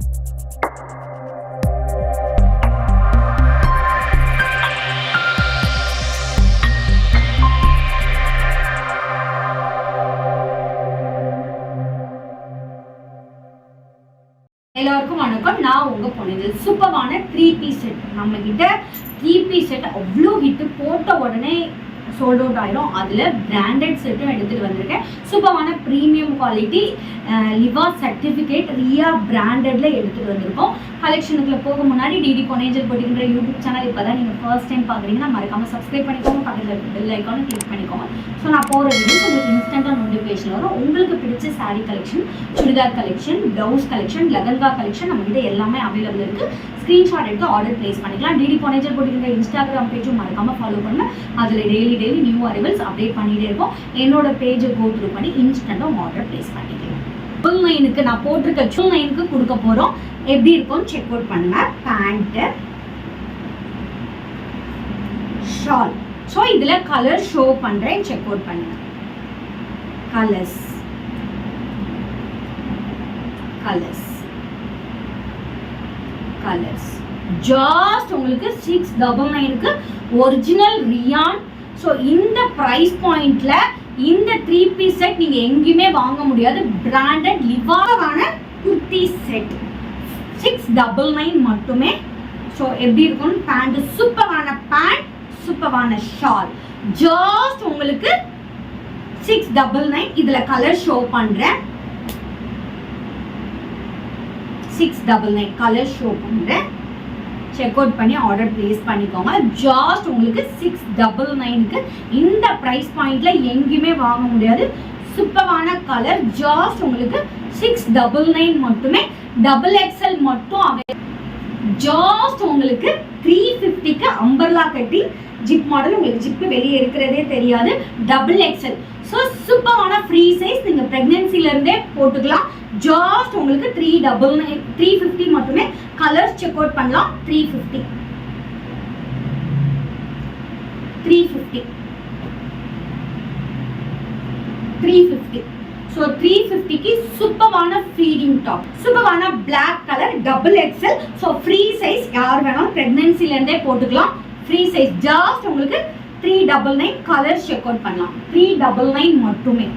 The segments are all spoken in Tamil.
எல்லாருக்கும் வணக்கம். நான் உங்க பொண்ணு. சூப்பரான 3 செட் நம்ம கிட்ட 3 செட் அவ்வளோ ஹிட் போட்ட உடனே சோல்ட் அவுட் ஆயிடும். அதில் பிராண்டட் செட்டும் எடுத்துகிட்டு வந்திருக்கேன். சூப்பரான ப்ரீமியம் குவாலிட்டி லிவா சர்டிஃபிகேட் ரியா பிராண்டட்ல எடுத்துகிட்டு வந்திருக்கோம். கலெக்ஷனுக்குள்ள போக முன்னாடி டிடி பொன்னேஞ்சல் போட்டிங்கிற யூடியூப் சேனல் இப்போ தான் நீங்கள் ஃபர்ஸ்ட் டைம் பார்க்குறீங்கன்னா மறக்காமல் சப்ஸ்கிரைப் பண்ணிக்கோங்க. பக்கத்தில் இருக்க பெல் ஐக்கானை கிளிக் பண்ணிக்கோங்க. ஸோ நான் போகிற வீடியோஸ் உங்களுக்கு இன்ஸ்டண்ட்டாக நோட்டிஃபிகேஷன் வரும். உங்களுக்கு பிடிச்ச sari collection, churidar collection, blouse collection, lehenga collection நம்மகிட்ட எல்லாமே அவைலபிள் இருக்குது. ஸ்க்ரீன்ஷாட் எடுத்து ஆர்டர் பிளேஸ் பண்ணிக்கலாம். டிடி பொன்னேஞ்சல் போட்டிங்கிற இன்ஸ்டாகிராம் பேஜும் மறக்காமல் ஃபாலோ பண்ணுங்கள். அதில் டெய்லி நியூ அரைவல்ஸ் அப்டேட் பண்ணிகிட்டே இருக்கும். என்னோட பேஜை கோ த்ரூ பண்ணி இன்ஸ்டண்ட்டாக ஆர்டர் பிளேஸ் பண்ணிக்கலாம். ஃபுல் நைனுக்கு நான் போட்டிருக்க ஃபுல் நைனுக்கு கொடுக்க போகிறோம். எப்படி இருக்கும்னு செக் அவுட் பண்ணுங்க. Pant, shawl. ஸோ இதில் கலர் ஷோ பண்ணுறேன், செக் அவுட் பண்ணுங்க. கலர்ஸ் ஜஸ்ட் உங்களுக்கு 699க்கு ஒரிஜினல் ரியான். ஸோ இந்த ப்ரைஸ் பாயிண்ட்ல இந்த 3 செட் நீங்க எங்கேயுமே வாங்க முடியாது. பிராண்டட் லிவாவான குர்த்தி செட் 699 மட்டுமே. ஸோ எப்படி இருக்கும்? பேண்ட், சூப்பரான பேண்ட், சூப்பரான ஷால். ஜஸ்ட் உங்களுக்கு 699. இதுல கலர் ஷோ பண்றேன். 699 கலர் ஷோ பண்றேன். செக் அவுட் பண்ணி ஆர்டர் பிளேஸ் பண்ணிக்கோங்க. ஜஸ்ட் உங்களுக்கு 699க்கு இந்த பிரைஸ் பாயிண்ட்ல எங்கேயுமே வாங்க முடியாது. சூப்பரான கலர். ஜஸ்ட் உங்களுக்கு 699 மட்டுமே. XXL மட்டும் ஜஸ்ட் உங்களுக்கு 350க்கு அம்பர்லா கட்டி ஜிப் மாடல். உங்களுக்கு ஜிப்பு வெளியே இருக்கிறதே தெரியாது. XXL. ஸோ சூப்பரான ஃப்ரீ சைஸ். நீங்கள் ப்ரெக்னென்சில இருந்தே போட்டுக்கலாம். ஜஸ்ட் உங்களுக்கு 350 மட்டுமே. கலர்ஸ் செக் அவுட் பண்ணலாம். 350. ஸோ 350க்கு சூப்பரான ஃபீடிங் டாப், சூப்பரான black colour XXL. So free size. யார் வேணாலும் ப்ரெக்னென்சில இருந்தே போட்டுக்கலாம். Free size. ஜஸ்ட் உங்களுக்கு 399. கலர்ஸ் செக் அவுட் பண்ணலாம். 399 மட்டுமே.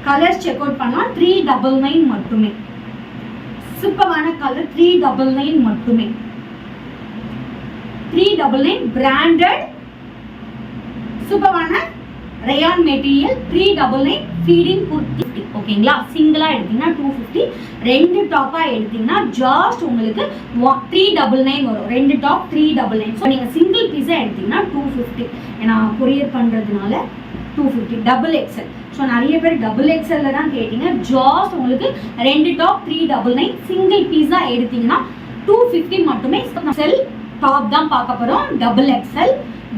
கலர்ஸ் செக் அவுட் பண்ணலாம். 399 மட்டுமே. சூப்பரான கலர். 399 மட்டுமே. 399 பிராண்டட் சூப்பரான ரயான் மெட்டீரியல். 399 ஃபீடிங் குர்த்தி. ஓகேங்களா? சிங்கிளா எடுத்தீங்கன்னா 250. ரெண்டு டாப்பா எடுத்தீங்கன்னா ஜஸ்ட் உங்களுக்கு 399 வரும். ரெண்டு டாப் 399. ஸோ நீங்க சிங்கிள் பீஸா எடுத்தீங்கன்னா 250. ஏன்னா கொரியர் பண்றதுனால 250. XXL. ஸோ நிறைய பேர் XXL தான் கேட்டீங்க. ஜஸ்ட் உங்களுக்கு ரெண்டு டாப் 399. சிங்கிள் பீஸா எடுத்தீங்கன்னா 250 மட்டுமே. செல் டாப் தான் பார்க்க போறோம். XXL.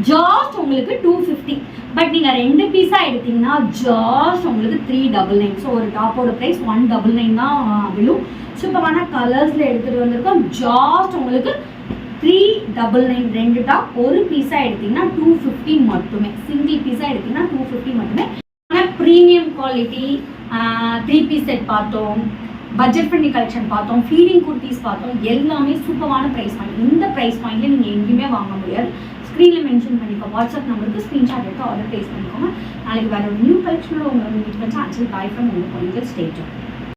ஜஸ்ட் உங்களுக்கு 250. பட் நீங்க ரெண்டு பீஸா எடுத்தீங்கன்னா ஜஸ்ட் உங்களுக்கு 399. ஸோ ஒரு டாப்போட பிரைஸ் 199 தான் விழும். சூப்பரான கலர்ஸ்ல எடுத்துட்டு வந்திருக்கோம். ஜஸ்ட் உங்களுக்கு 399. ரெண்டு டாப் ஒரு பீஸா எடுத்தீங்கன்னா 250 மட்டுமே. சிங்கிள் பீஸா எடுத்தீங்கன்னா 250 மட்டுமே. ப்ரீமியம் குவாலிட்டி 3 செட் பார்த்தோம். பட்ஜெட் ஃப்ரெண்ட்லி கலெக்ஷன் பார்த்தோம். ஃபீடிங் குர்த்திஸ் பார்த்தோம். எல்லாமே சூப்பரான ப்ரைஸ் பாயிண்ட். இந்த ப்ரைஸ் பாயிண்ட்ல நீங்க எங்கேயுமே வாங்க முடியாது. ஸ்க்ரீனில் மென்ஷன் பண்ணிக்கோ. வாட்ஸ்அப் நம்பருக்கு ஸ்க்ரீன்ஷாட் எடுத்து ஆர்டர் பிளேஸ் பண்ணிக்கோங்க. நாளைக்கு வேற ஒரு நியூ கலெக்ஷனோட உங்களை மீட் பண்ணி அன்டில் பை ஃப்ரம் உங்கள் ஸ்டேஜ்.